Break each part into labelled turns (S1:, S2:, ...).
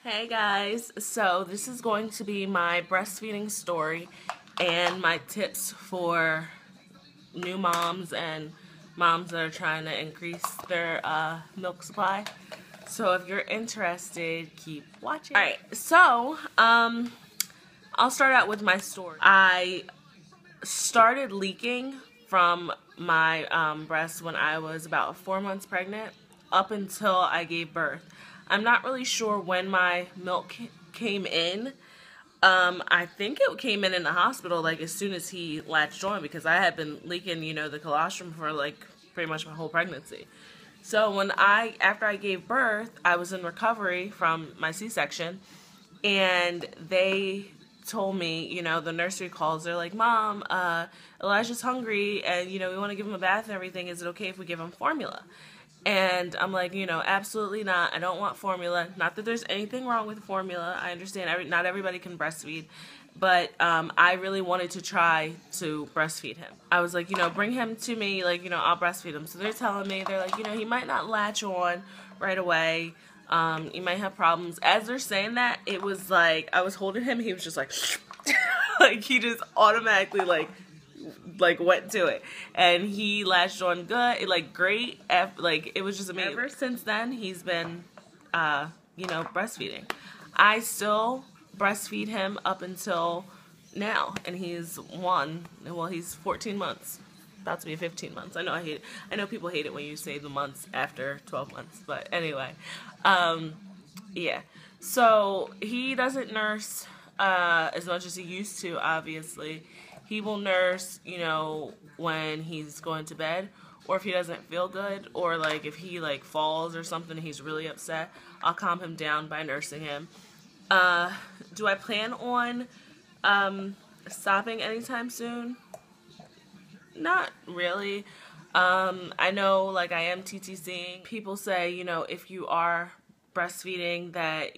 S1: Hey guys, so this is going to be my breastfeeding story and my tips for new moms and moms that are trying to increase their milk supply. So if you're interested, keep watching. Alright, so I'll start out with my story. I started leaking from my breast when I was about 4 months pregnant up until I gave birth. I'm not really sure when my milk came in. I think it came in the hospital like as soon as he latched on, because I had been leaking, the colostrum for like pretty much my whole pregnancy. So after I gave birth, I was in recovery from my C-section, and they told me, the nursery calls, they're like, Mom, Elijah's hungry, and, we want to give him a bath and everything. Is it okay if we give him formula? And I'm like, absolutely not. I don't want formula. Not that there's anything wrong with formula. I understand not everybody can breastfeed. But I really wanted to try to breastfeed him. I was like, bring him to me. Like, I'll breastfeed him. So they're telling me, they're like, he might not latch on right away. You might have problems. As they're saying that, it was like, I was holding him. He was just like, like he just automatically like went to it, and he latched on good, great. It was just amazing. Ever since then, he's been breastfeeding. I still breastfeed him up until now, and he's 14 months, about to be 15 months. I know people hate it when you say the months after 12 months, but anyway, yeah. So he doesn't nurse as much as he used to, obviously. He will nurse, when he's going to bed, or if he doesn't feel good, or if he falls or something and he's really upset, I'll calm him down by nursing him. Do I plan on stopping anytime soon? Not really. I know I am TTCing. People say, if you are breastfeeding that,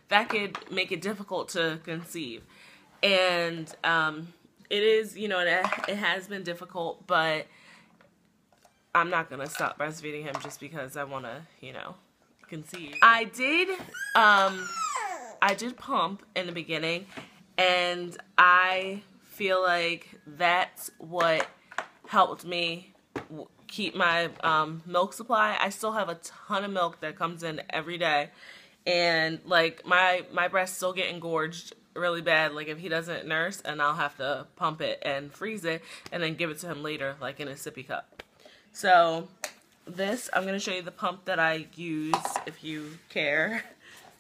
S1: that could make it difficult to conceive. And it is, it has been difficult, but I'm not going to stop breastfeeding him just because I want to, conceive. I did pump in the beginning, and I feel like that's what helped me keep my milk supply. I still have a ton of milk that comes in every day, and my breasts still get engorged really bad if he doesn't nurse, and I'll have to pump it and freeze it and then give it to him later in a sippy cup. So I'm going to show you the pump that I use if you care.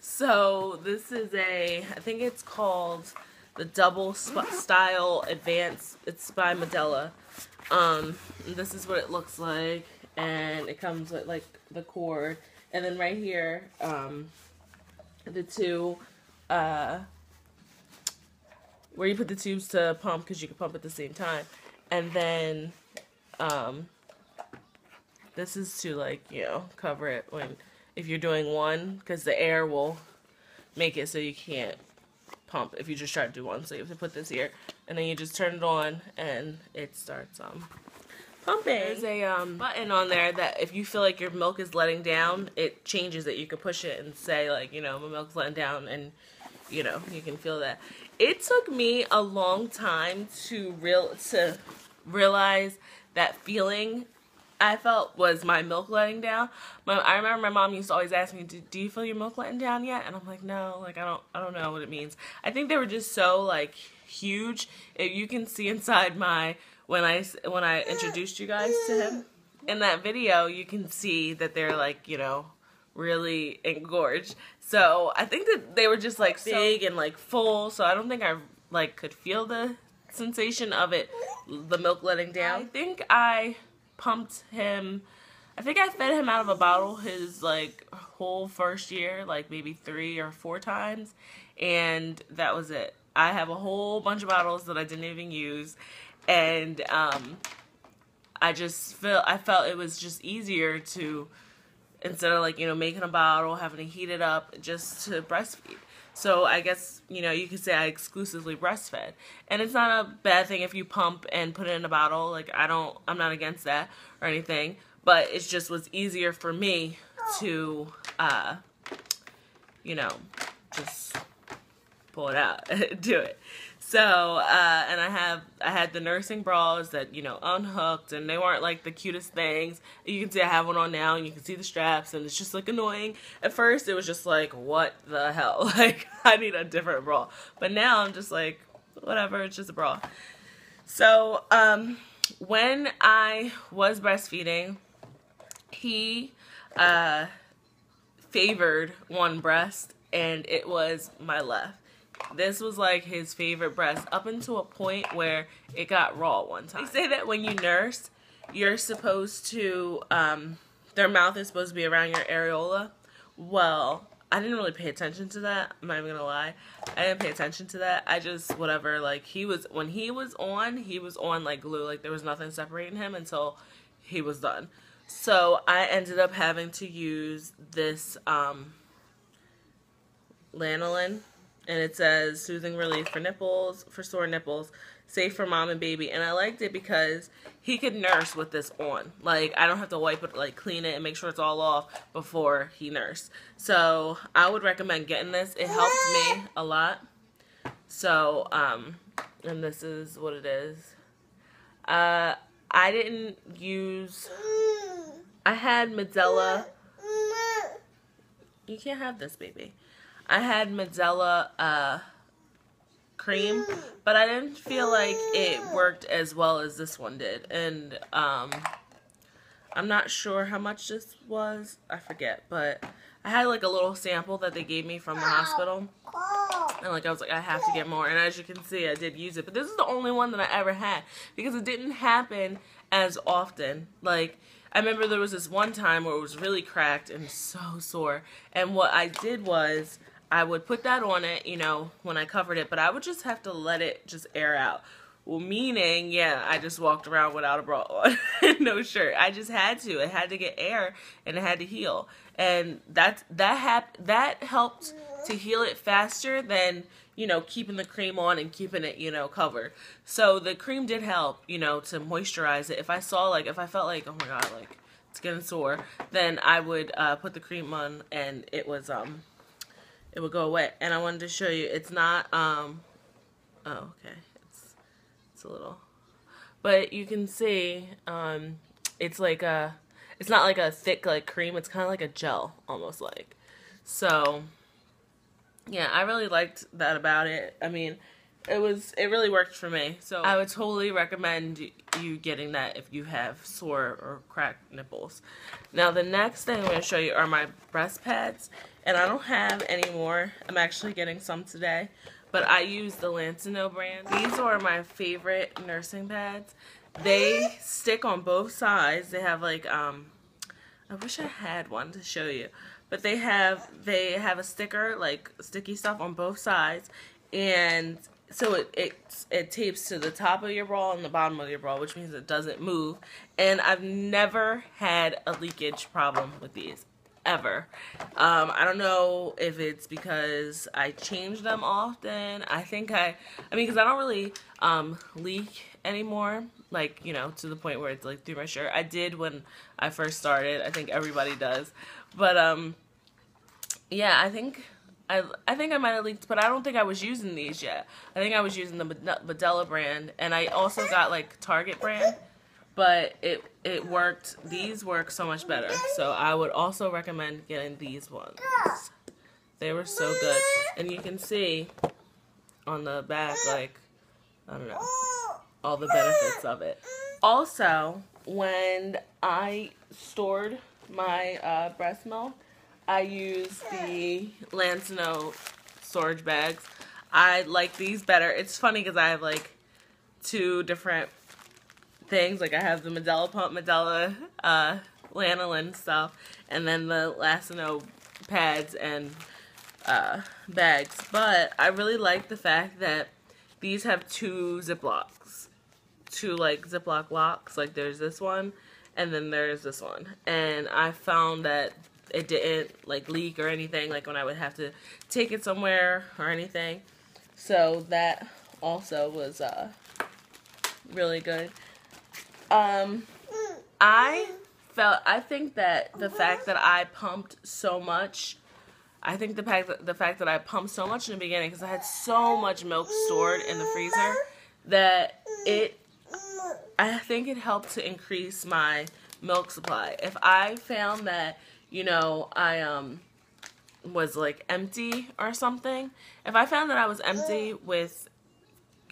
S1: So this is I think it's called the Double Style Advance. It's by Medela. This is what it looks like, and it comes with the cord, and then right here the two where you put the tubes to pump, because you can pump at the same time. And then this is to cover it if you're doing one, because the air will make it so you can't pump if you just try to do one. So you have to put this here, and then you just turn it on and it starts pumping. There's a button on there that if you feel like your milk is letting down, it changes it. You can push it and say my milk's letting down, and you can feel that. It took me a long time to realize that feeling I felt was my milk letting down. I remember my mom used to always ask me, "Do you feel your milk letting down yet?" And I'm like, "No, I don't know what it means." I think they were just so huge. If you can see inside when I introduced you guys to him in that video, you can see that they're really engorged. So I think that they were just big and full. So I don't think I could feel the sensation of it, the milk letting down. I think I pumped him. I think I fed him out of a bottle his whole first year, maybe 3 or 4 times, and that was it. I have a whole bunch of bottles that I didn't even use, and I felt it was just easier to, instead of making a bottle, having to heat it up, just to breastfeed. So I guess, you could say I exclusively breastfed. And it's not a bad thing if you pump and put it in a bottle. I'm not against that or anything. But it just was easier for me to you know, just pull it out, do it. So, and I had the nursing bras that, you know, unhooked, and they weren't like the cutest things. You can see I have one on now, and you can see the straps, and it's just like annoying. At first, it was just like, what the hell? Like, I need a different bra. But now I'm just like, whatever, it's just a bra. So, when I was breastfeeding, he favored one breast, and it was my left. This was like his favorite breast up until a point where it got raw one time. They say that when you nurse, you're supposed to, their mouth is supposed to be around your areola. Well, I didn't really pay attention to that. I'm not even gonna lie. I didn't pay attention to that. I just, whatever, like, when he was on like glue. Like, there was nothing separating him until he was done. So I ended up having to use this lanolin, and it says soothing relief for nipples, for sore nipples, safe for mom and baby. And I liked it because he could nurse with this on. Like, I don't have to wipe it, like clean it and make sure it's all off before he nursed. So I would recommend getting this. It helped me a lot. So, and this is what it is. I didn't use, I had Medela. You can't have this, baby. I had Medela cream, but I didn't feel like it worked as well as this one did. And I'm not sure how much this was. I forget, but I had like a little sample that they gave me from the hospital. And like I was like, I have to get more. And as you can see, I did use it. But this is the only one that I ever had because it didn't happen as often. Like, I remember there was this one time where it was really cracked and so sore. And what I did was I would put that on it, you know, when I covered it. But I would just have to let it just air out. Well, meaning, yeah, I just walked around without a bra on, no shirt. I just had to. It had to get air, and it had to heal. And that helped to heal it faster than, you know, keeping the cream on and keeping it, you know, covered. So the cream did help, you know, to moisturize it. If I felt like, oh my god, like, it's getting sore, then I would put the cream on, and it was, it would go away. And I wanted to show you, it's not, oh, okay. A little, but you can see it's like it's not like a thick like cream, it's kind of like a gel almost, like. So yeah, I really liked that about it. I mean, it really worked for me, so I would totally recommend you getting that if you have sore or cracked nipples. Now the next thing I'm going to show you are my breast pads, and I don't have any more. I'm actually getting some today. But I use the Lancino brand. These are my favorite nursing pads. They stick on both sides. They have like, I wish I had one to show you. But they have a sticker, like sticky stuff on both sides. And so it tapes to the top of your bra and the bottom of your bra, which means it doesn't move. And I've never had a leakage problem with these. Ever. I don't know if it's because I change them often. I mean, because I don't really leak anymore, like, you know, to the point where it's like through my shirt. I did when I first started. I think everybody does. But yeah, I think I might have leaked, but I don't think I was using these yet. I think I was using the Medela brand, and I also got like Target brand. But it worked. These work so much better. So I would also recommend getting these ones. They were so good. And you can see on the back, like, I don't know, all the benefits of it. Also, when I stored my breast milk, I used the Lancino storage bags. I like these better. It's funny because I have like two different things. Like, I have the Medela pump, Medela lanolin stuff, and then the Lancino pads and bags. But I really like the fact that these have two Ziplocs, two like Ziploc locks. Like, there's this one, and then there's this one. And I found that it didn't like leak or anything, like when I would have to take it somewhere or anything. So that also was really good. I think that the fact that I pumped so much I think the fact that I pumped so much in the beginning, because I had so much milk stored in the freezer, that I think it helped to increase my milk supply. If I found that, you know, I was like empty or something, if I found that I was empty with,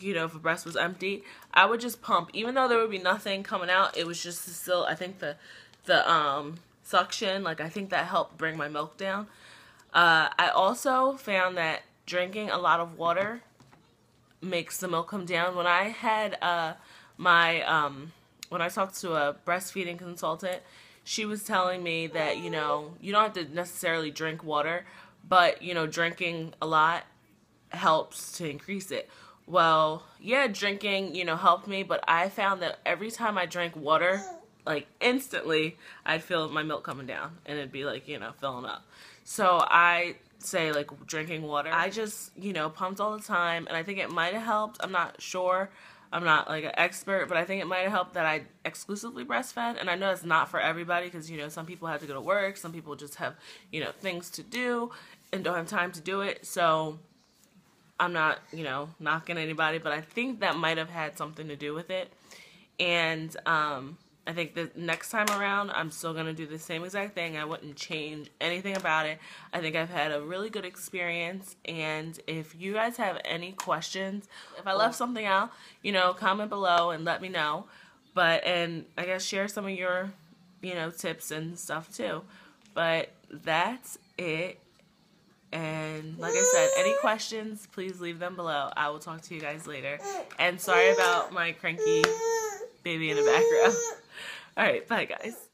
S1: you know, if a breast was empty, I would just pump. Even though there would be nothing coming out, it was just still, I think the suction, like I think that helped bring my milk down. I also found that drinking a lot of water makes the milk come down. When I had when I talked to a breastfeeding consultant, she was telling me that, you know, you don't have to necessarily drink water, but, you know, drinking a lot helps to increase it. Well, yeah, drinking, you know, helped me, but I found that every time I drank water, like instantly, I'd feel my milk coming down, and it'd be like, you know, filling up. So I say, like, drinking water. I just, you know, pumped all the time, and I think it might have helped. I'm not sure. I'm not, like, an expert, but I think it might have helped that I exclusively breastfed. And I know it's not for everybody because, you know, some people have to go to work. Some people just have, you know, things to do and don't have time to do it. So I'm not, you know, knocking anybody, but I think that might have had something to do with it. And I think the next time around, I'm still going to do the same exact thing. I wouldn't change anything about it. I think I've had a really good experience. And if you guys have any questions, if I left something out, you know, comment below and let me know. And I guess share some of your, you know, tips and stuff too. But that's it. And like I said, any questions, please leave them below. I will talk to you guys later. And sorry about my cranky baby in the background. All right, bye guys.